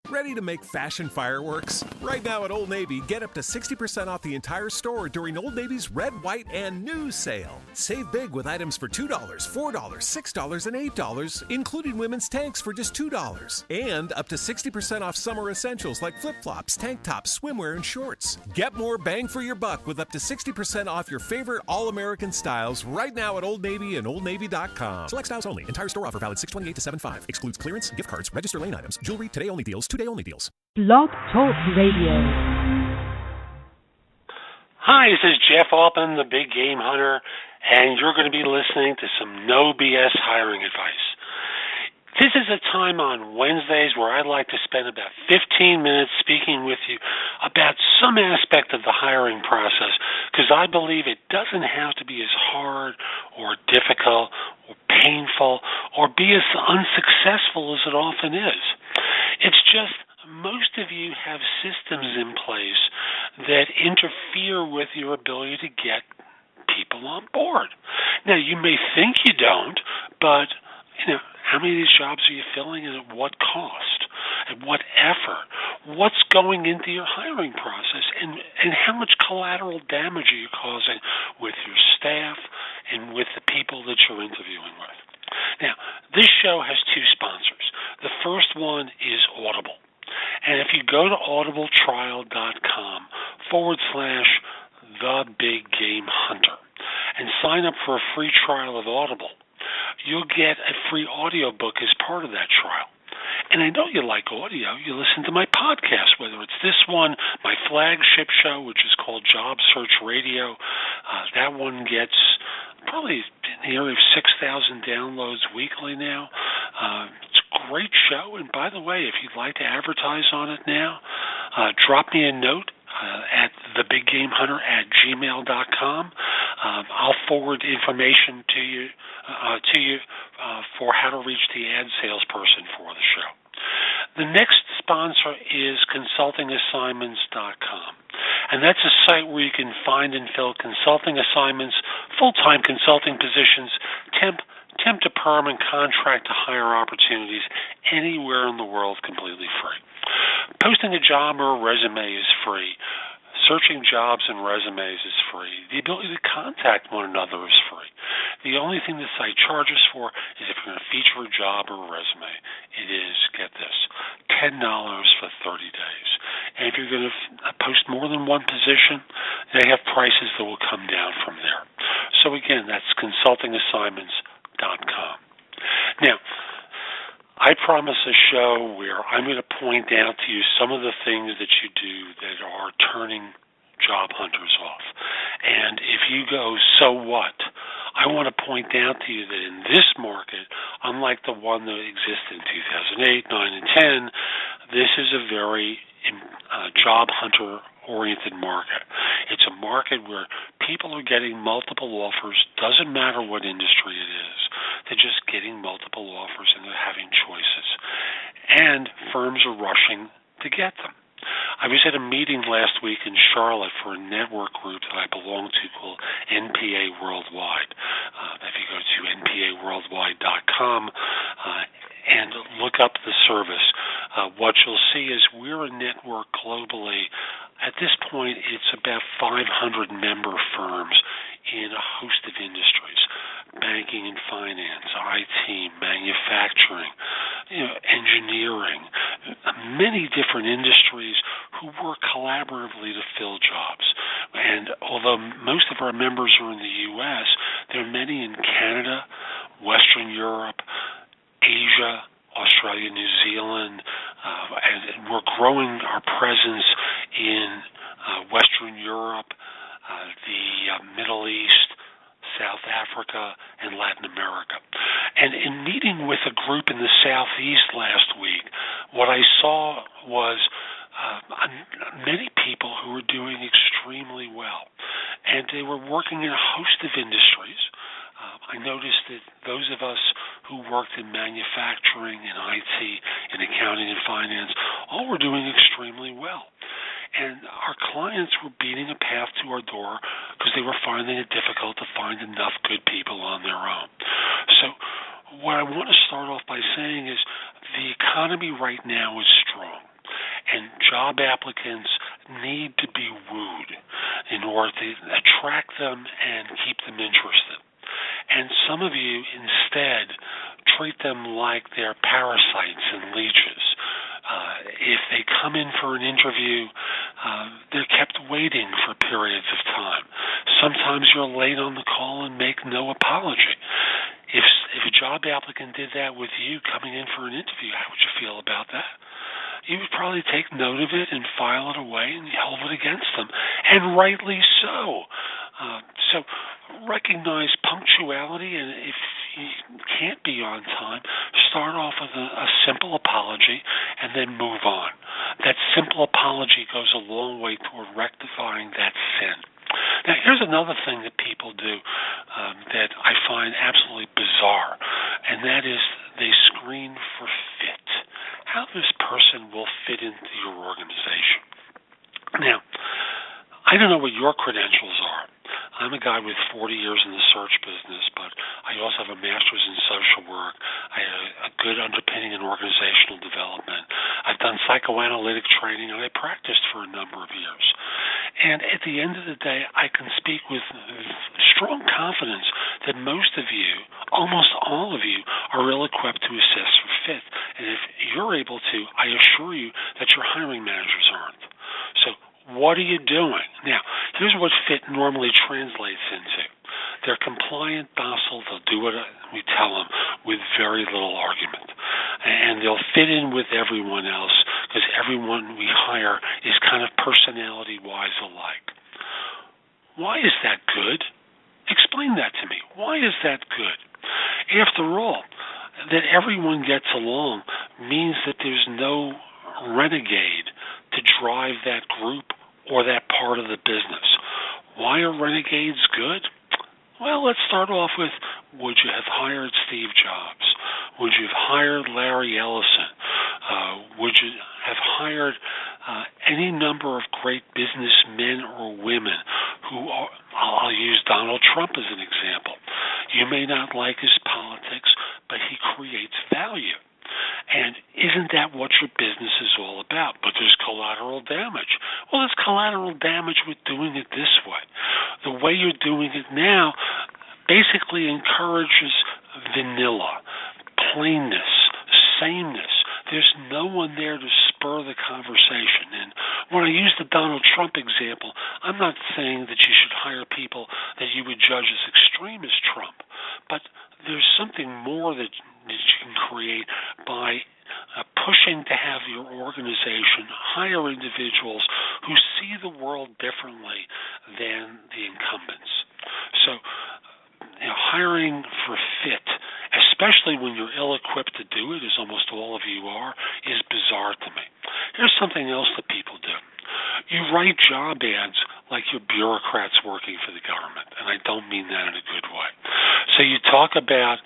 Ready to make fashion fireworks? Right now at Old Navy, get up to 60% off the entire store during Old Navy's Red, White, and New sale. Save big with items for $2, $4, $6, and $8, including women's tanks for just $2. And up to 60% off summer essentials like flip-flops, tank tops, swimwear, and shorts. Get more bang for your buck with up to 60% off your favorite all-American styles right now at Old Navy and OldNavy.com. Select styles only. Entire store offer valid 6/28 to 7/5. Excludes clearance, gift cards, register lane items, jewelry, today-only deals, two-day only deals. Blog Talk Radio. Hi, this is Jeff Altman, the Big Game Hunter, and you're going to be listening to some no BS hiring advice. This is a time on Wednesdays where I'd like to spend about 15 minutes speaking with you about some aspect of the hiring process, because I believe it doesn't have to be as hard or difficult or painful or be as unsuccessful as it often is. It's just most of you have systems in place that interfere with your ability to get people on board. Now, you may think you don't, but how many of these jobs are you filling and at what cost? At what effort? What's going into your hiring process? And how much collateral damage are you causing with your staff and with the people that you're interviewing with? Now, this show has two sponsors. The first one is Audible. And if you go to audibletrial.com/thebiggamehunter and sign up for a free trial of Audible, you'll get a free audiobook as part of that trial. And I know you like audio. You listen to my podcast, whether it's this one, my flagship show, which is called Job Search Radio. That one gets probably in the area of 6,000 downloads weekly now. It's a great show. And by the way, if you'd like to advertise on it now, drop me a note at thebiggamehunter@gmail.com. I'll forward information to you for how to reach the ad salesperson for the show. The next sponsor is consultingassignments.com. And that's a site where you can find and fill consulting assignments, full-time consulting positions, temp to perm, and contract to hire opportunities anywhere in the world completely free. Posting a job or a resume is free. Searching jobs and resumes is free. The ability to contact one another is free. The only thing the site charges for is if you're going to feature a job or a resume. It is, get this, $10 for 30 days. And if you're going to post more than one position, they have prices that will come down from there. So again, that's consultingassignments.com. Now, I promise a show where I'm going to point out to you some of the things that you do that are turning job hunters off. And if you go, so what? I want to point out to you that in this market, unlike the one that existed in 2008, 9, and 10, this is a very job hunter-oriented market. It's a market where people are getting multiple offers. Doesn't matter what industry it is. They're just getting multiple offers and they're having choices. And firms are rushing to get them. I was at a meeting last week in Charlotte for a network group that I belong to called NPA Worldwide. If you go to npaworldwide.com and look up the service, what you'll see is we're a network globally. At this point, it's about 500 member firms in a host of industries: banking and finance, IT, manufacturing, engineering, many different industries who work collaboratively to fill jobs. And although most of our members are in the U.S., there are many in Canada, Western Europe, Asia, Australia, New Zealand, and we're growing our presence in Western Europe, the Middle East, South Africa, and Latin America. And in meeting with a group in the Southeast last week, what I saw was many people who were doing extremely well. And they were working in a host of industries. I noticed that those of us who worked in manufacturing and IT and accounting and finance all were doing extremely well. And our clients were beating a path to our door because they were finding it difficult to find enough good people on their own. So what I want to start off by saying is the economy right now is strong. job applicants need to be wooed in order to attract them and keep them interested. And some of you instead treat them like they're parasites and leeches. If they come in for an interview, they're kept waiting for periods of time. Sometimes you're late on the call and make no apology. If a job applicant did that with you coming in for an interview, how would you feel about that? You would probably take note of it and file it away and hold it against them, and rightly so. So recognize punctuality, and if you can't be on time, start off with a simple apology and then move on. That simple apology goes a long way toward rectifying that sin. Now, here's another thing that people do that I find absolutely bizarre, and that is they screen for fit. How this person will fit into your organization. Now, I don't know what your credentials are. I'm a guy with 40 years in the search business, but I also have a master's in social work. I have a good underpinning in organizational development. I've done psychoanalytic training, and I practiced for a number of years. And at the end of the day, I can speak with strong confidence that most of you, almost all of you, are ill-equipped to assess for fit. And if you're able to, I assure you that your hiring managers aren't. So what are you doing? Now, here's what fit normally translates into. They're compliant, docile, they'll do what we tell them with very little argument. And they'll fit in with everyone else because everyone we hire is kind of personality-wise alike. Why is that good? Explain that to me. Why is that good? After all, that everyone gets along means that there's no renegade to drive that group or that part of the business. Why are renegades good? Well, let's start off with, would you have hired Steve Jobs? Would you have hired Larry Ellison? Would you have hired any number of great businessmen or women who are, I'll use Donald Trump as an example. You may not like his politics, but he creates value. And isn't that what your business is all about? But there's collateral damage. Well, there's collateral damage with doing it this way. The way you're doing it now basically encourages vanilla, plainness, sameness. There's no one there to spur the conversation. And when I use the Donald Trump example, I'm not saying that you should hire people that you would judge as extreme as Trump, but there's something more that you can create by pushing to have your organization hire individuals who see the world differently than the incumbents. So, hiring for fit, especially when you're ill-equipped to do it, as almost all of you are, is bizarre to me. Here's something else that people do. You write job ads like you're bureaucrats working for the government, and I don't mean that in a good way. So you talk about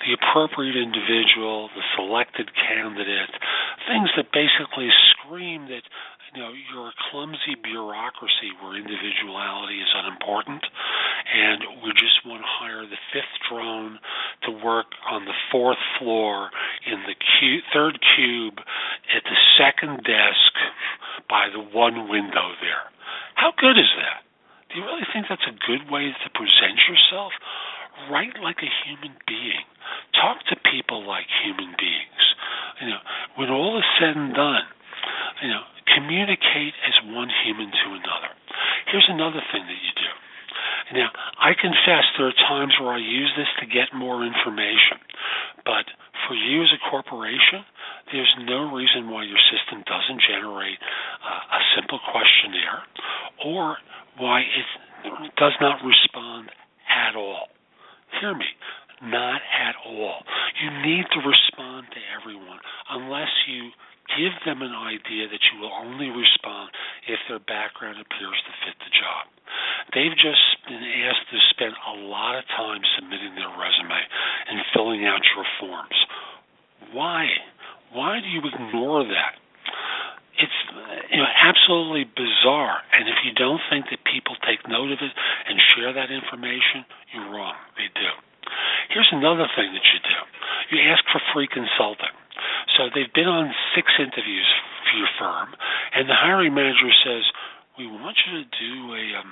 the appropriate individual, the selected candidate, things that basically scream that you're a clumsy bureaucracy where individuality is unimportant, and we just want to hire the fifth drone to work on the fourth floor in the third cube at the second desk by the one window there. How good is that? Do you really think that's a good way to present yourself? Write like a human being. Talk to people like human beings. When all is said and done, communicate as one human to another. Here's another thing that you do. Now, I confess there are times where I use this to get more information, but for you as a corporation, there's no reason why your system doesn't generate a simple questionnaire or why it does not respond at all. Hear me, not at all. You need to respond to everyone unless you give them an idea that you will only respond if their background appears to fit the job. They've just been asked to spend a lot of time submitting their resume and filling out your forms. Why? Why do you ignore that? It's absolutely bizarre, and if you don't think that people take note of it and share that information, you're wrong. They do. Here's another thing that you do. You ask for free consulting. So they've been on 6 interviews for your firm, And the hiring manager says, we want you to do a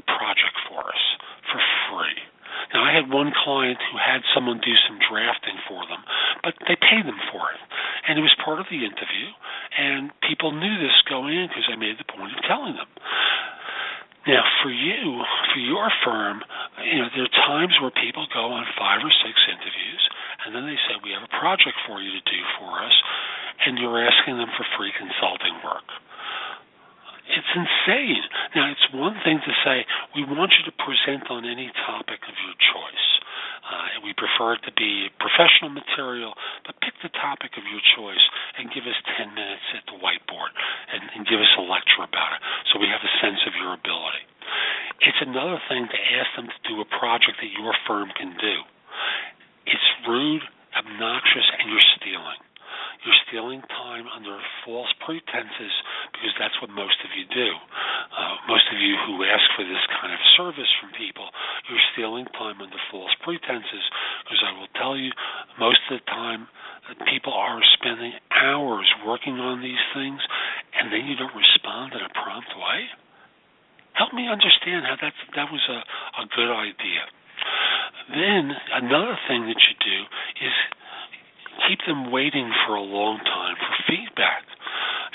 project for us for free. Now, I had one client who had someone do some drafting for them, but they paid them for it. And it was part of the interview, and people knew this going in because I made the point of telling them. Now, for you, for your firm, there are times where people go on 5 or 6 interviews, and then they say, we have a project for you to do for us, and you're asking them for free consulting work. It's insane. Now, it's one thing to say, we want you to present on any topic of your choice. We prefer it to be professional material, but pick the topic of your choice and give us 10 minutes at the whiteboard and give us a lecture about it so we have a sense of your ability. It's another thing to ask them to do a project that your firm can do. It's rude, obnoxious, and you're stealing. You're stealing time under false pretenses because that's what most of you do. Most of you who ask for this kind of service from people, you're stealing time under false pretenses because I will tell you, most of the time, people are spending hours working on these things and then you don't respond in a prompt way. Help me understand how that was a good idea. Then another thing that you do is keep them waiting for a long time for feedback.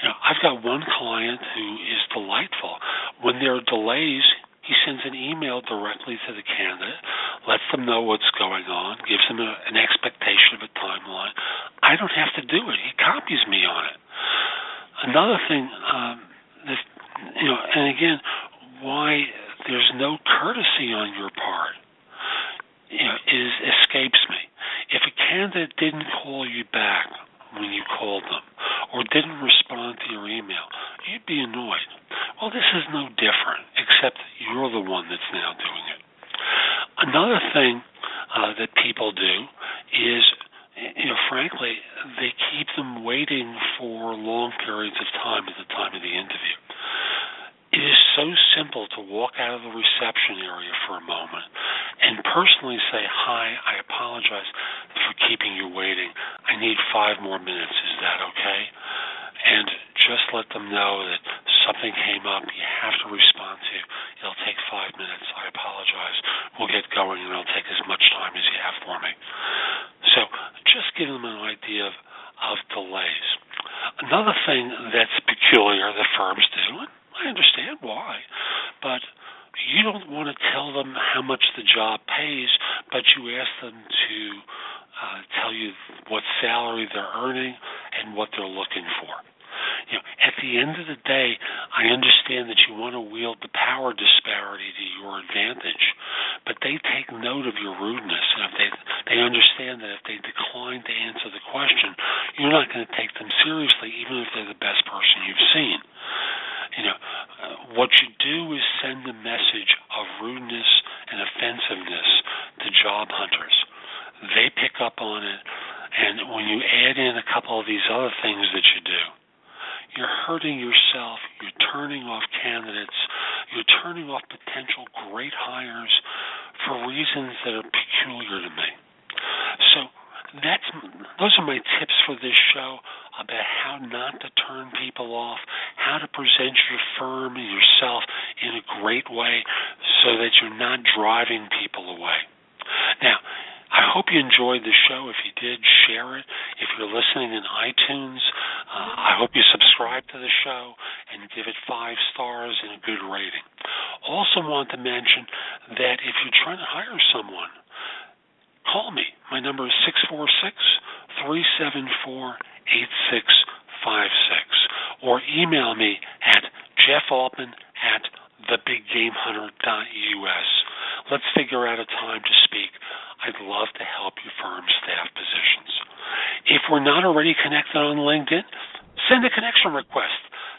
I've got one client who is delightful. When there are delays, he sends an email directly to the candidate, lets them know what's going on, gives them an expectation of a timeline. I don't have to do it. He copies me on it. Another thing, and again, why there's no courtesy on your part, escapes me. If a candidate didn't call you back when you called them or didn't respond to your email, you'd be annoyed. Well, this is no different, except you're the one that's now doing it. Another thing that people do is, frankly, they keep them waiting for long periods of time at the time of the interview. It is so simple to walk out of the reception area for a moment and personally say, hi, I apologize for keeping you waiting. I need 5 more minutes. Is that okay? And just let them know that something came up you have to respond to. It'll take 5 minutes. I apologize. We'll get going, and it'll take as much time as you have for me. So just give them an idea of delays. Another thing that's peculiar that firms do, I understand why, but you don't want to tell them how much the job pays, but you ask them to tell you what salary they're earning and what they're looking for. At the end of the day, I understand that you want to wield the power disparity to your advantage, but they take note of your rudeness, and if they understand that if they decline to answer the question, you're not going to take them seriously, even if they're the best person you've seen. What you do is send a message of rudeness and offensiveness to job hunters. They pick up on it, and when you add in a couple of these other things that you do, you're hurting yourself, you're turning off candidates, you're turning off potential great hires for reasons that are peculiar to me. So those are my tips for this show about how not to turn people off, how to present your firm and yourself in a great way so that you're not driving people away. Now, I hope you enjoyed the show. If you did, share it. If you're listening in iTunes, I hope you subscribe to the show and give it 5 stars and a good rating. Also want to mention that if you're trying to hire someone, call me. My number is 646-374-8656, or email me at jeffaltman@thebiggamehunter.us. Let's figure out a time to speak. I'd love to help your firm staff positions. If we're not already connected on LinkedIn, send a connection request.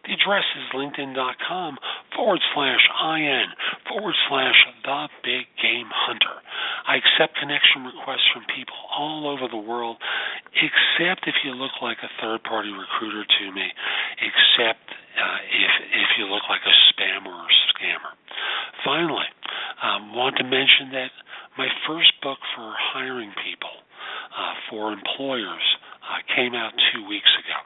The address is linkedin.com/IN/TheBigGameHunter. I accept connection requests from people all over the world, except if you look like a third-party recruiter to me, except if you look like a spammer or scammer. Finally, want to mention that my first book for hiring people, for employers, came out 2 weeks ago.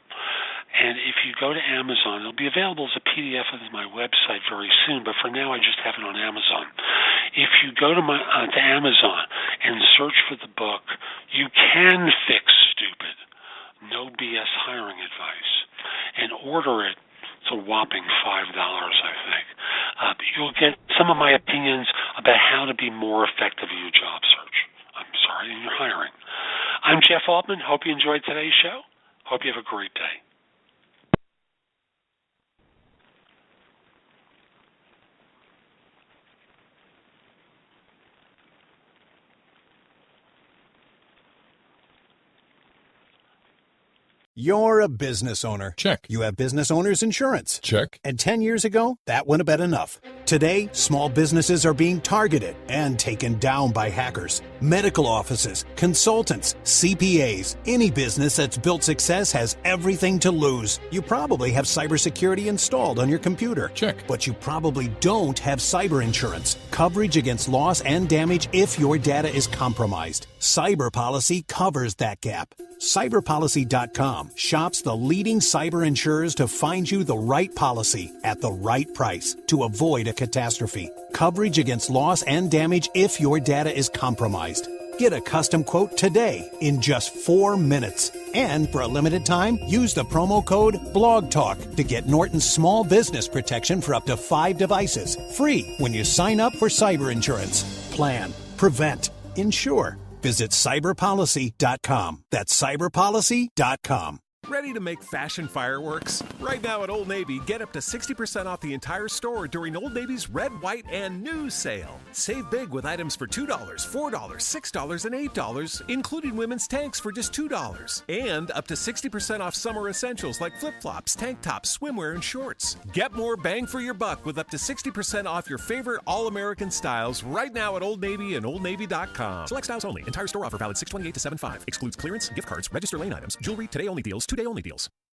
And if you go go to Amazon. It'll be available as a PDF on my website very soon, but for now I just have it on Amazon. If you go to Amazon and search for the book, You Can Fix Stupid, No BS Hiring Advice, and order it. It's a whopping $5, I think. You'll get some of my opinions about how to be more effective in your job search. In your hiring. I'm Jeff Altman. Hope you enjoyed today's show. Hope you have a great day. You're a business owner. Check. You have business owner's insurance. Check. And 10 years ago, that wouldn't have been enough. Today, small businesses are being targeted and taken down by hackers. Medical offices, consultants, CPAs, any business that's built success has everything to lose. You probably have cybersecurity installed on your computer. Check. But you probably don't have cyber insurance. Coverage against loss and damage if your data is compromised. Cyber Policy covers that gap. Cyberpolicy.com shops the leading cyber insurers to find you the right policy at the right price to avoid a catastrophe. Coverage against loss and damage if your data is compromised. Get a custom quote today in just 4 minutes. And for a limited time, use the promo code BLOGTALK to get Norton's small business protection for up to 5 devices. Free when you sign up for cyber insurance. Plan, prevent, insure. Visit cyberpolicy.com. That's cyberpolicy.com. Ready to make fashion fireworks? Right now at Old Navy, get up to 60% off the entire store during Old Navy's Red, White, and New sale. Save big with items for $2, $4, $6, and $8, including women's tanks for just $2. And up to 60% off summer essentials like flip-flops, tank tops, swimwear, and shorts. Get more bang for your buck with up to 60% off your favorite all-American styles right now at Old Navy and OldNavy.com. Select styles only. Entire store offer valid 6/28 to 7/5. Excludes clearance, gift cards, register lane items, jewelry, today-only deals, 2-day-only deals.